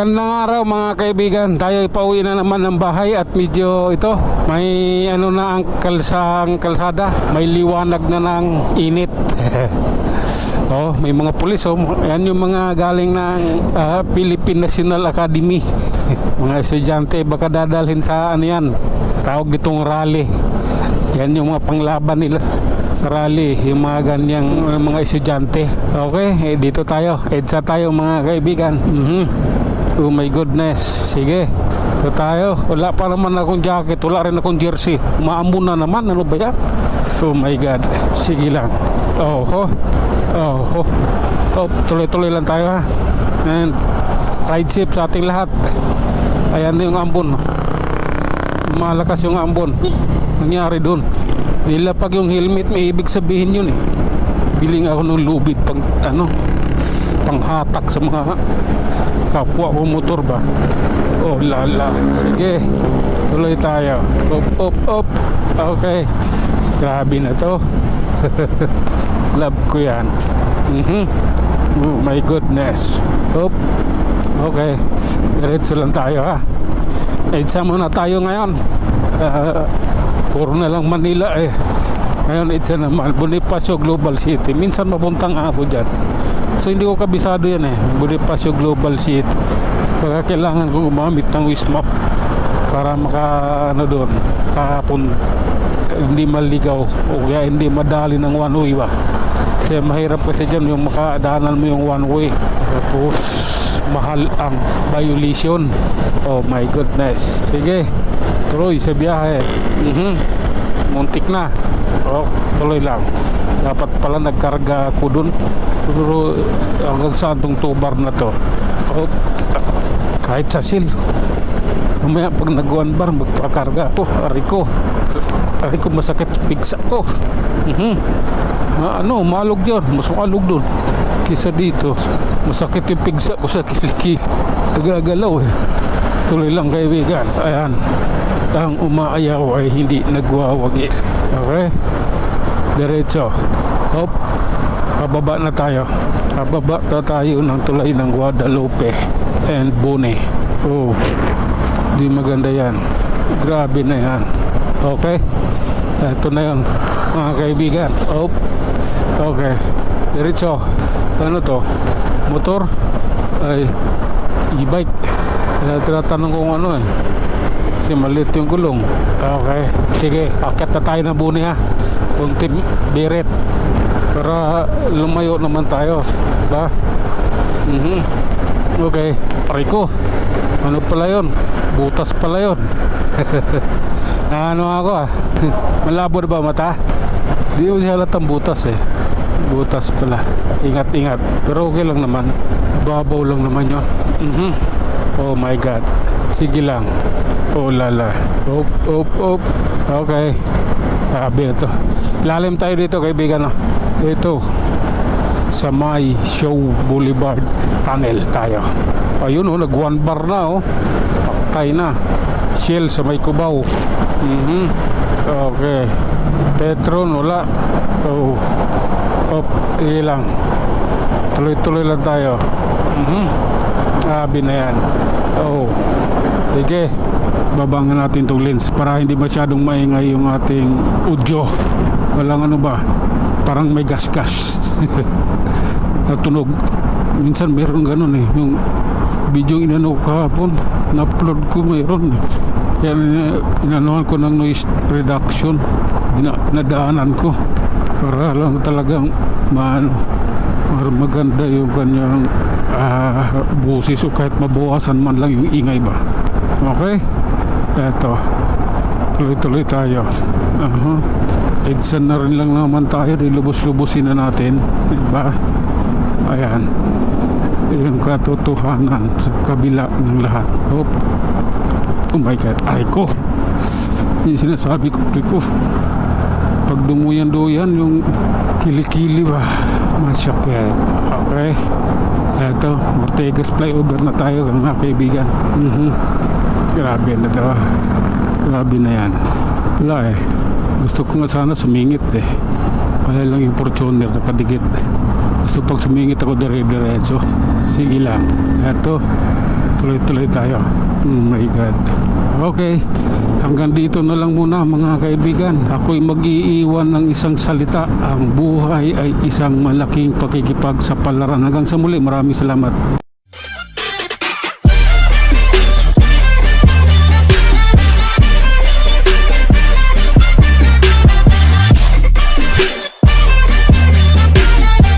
Magandang araw mga kaibigan. Tayo ipauwi na naman ng bahay at medyo ito may ano na ang kalsada. May liwanag na ng init. Oh, may mga pulis oh. Yan yung mga galing ng Philippine National Academy. Mga estudyante baka dadalhin sa ano yan. Tawag ditong rally. Yan yung mga panglaban nila sa rally, yung mga ganyang mga estudyante. Okay, dito tayo. EDSA tayo mga kaibigan. Oh my goodness. Sige. Ito tayo. Wala pa naman akong jacket. Wala rin akong jersey. Maambon na naman. Ano ba yan? Oh my God. Sige lang. Oh. Tuloy-tuloy lang tayo ha. And ride safe sa ating lahat. Ayan na yung ambon. Malakas yung ambon. Nangyari doon. Nilapag yung helmet. May ibig sabihin yun eh. Biling ako ng lubid pag panghatak sa mga kapwa ko motor ba. Oh lala. Sige, tuloy tayo. Up. Okay, grabe na to. Love ko yan. Oh my goodness. Up. Okay, diretso lang tayo ha. EDSA muna tayo ngayon. Puro na lang Manila eh. Ngayon EDSA naman, Bonifacio Global City. Minsan mapuntang ako dyan. So hindi ko kabisado yan eh. Bonifacio Global City. Baka kailangan ko gumamit ng Wismap para ano doon, hindi maligaw o kaya hindi madali ng one way ba. Kasi mahirap kasi dyan yung makadaanan mo yung one way. Tapos mahal ang violation. Oh my goodness. Sige, tuloy sa biyahe. Muntik na. Oh, tuloy lang. Dapat pala nagkarga ako dun. Pero hanggang saan tong tubar na to? Oh, kahit sa sil. Mamaya pag nag-one bar magpakarga ako. Ari ko masakit pigsa ko. Malog yun. Mas malog dun. Kisa dito. Masakit yung pigsa ko sa kilikili. Nagagalaw eh. Tuloy lang kaibigan. Ayan. Ang umaayaw ay hindi nagwawagi. Okay? Diretso. Hop. Pababa na tayo. Pababa na tayo ng tulay ng Guadalupe and Bone. Oh. Di maganda yan. Grabe na yan. Okay? Ito na yun mga kaibigan. Hop. Okay. Diretso. Ano to? Motor? Ay e-bike. Tinatanong kung ano eh. Kasi maliit yung gulong. Okay. Sige. Akyat na tayo ng Bone ha. Kunti biret. Para lumayo naman tayo. Ba? Okay. Pariko. Ano pala yun? Butas pala yun. Ano ako ah. Malabo na ba mata? Di ko siya halatang butas eh. Butas pala. Ingat. Pero okay lang naman. Babaw lang naman yun. Oh my God. Sige lang. Oh lala. Up. Okay. Sabi na to. Lalim tayo dito kaibigan no? Ito sa may Show Boulevard Tunnel tayo. Ayun oh, nag one bar na oh. Paktay na. Shell sa may Cubao. Okay. Petron wala. Oh. Up. Ilang. Tuloy lang tayo. Sabi na yan. Oh. Sige. Babangan natin itong lens para hindi masyadong maingay yung ating audio. Walang ano ba, parang may gas natunog. Minsan meron ganun eh. Yung video yung inano kahapon na-upload ko meron yan. Inanohan ko ng noise reduction. Pinadaanan ko para lang talagang maganda yung kanyang busis o kahit mabawasan man lang yung ingay ba. Okay? Eto, tuloy tayo. EDSA na rin lang naman tayo. Lubos-lubusin na natin, diba? Ayan, yung katotohanan sa kabila ng lahat. Oh my God, ay ko yung sinasabi ko, pag dumuyan-duyan yung kilikili ba, masyakit. Okay, eto, Ortegas flyover na tayo mga kaibigan. Grabe na to. Grabe na yan. Wala eh. Gusto ko nga sana sumingit eh. Kaya lang yung Fortuner nakadikit. Gusto pag sumingit ako dire-diretso. Sige lang. Eto. Tuloy-tuloy tayo. Oh my God. Okay, hanggang dito na lang muna mga kaibigan. Ako'y mag-iiwan ng isang salita. Ang buhay ay isang malaking pakikipagsapalaran. Hanggang sa muli, maraming salamat.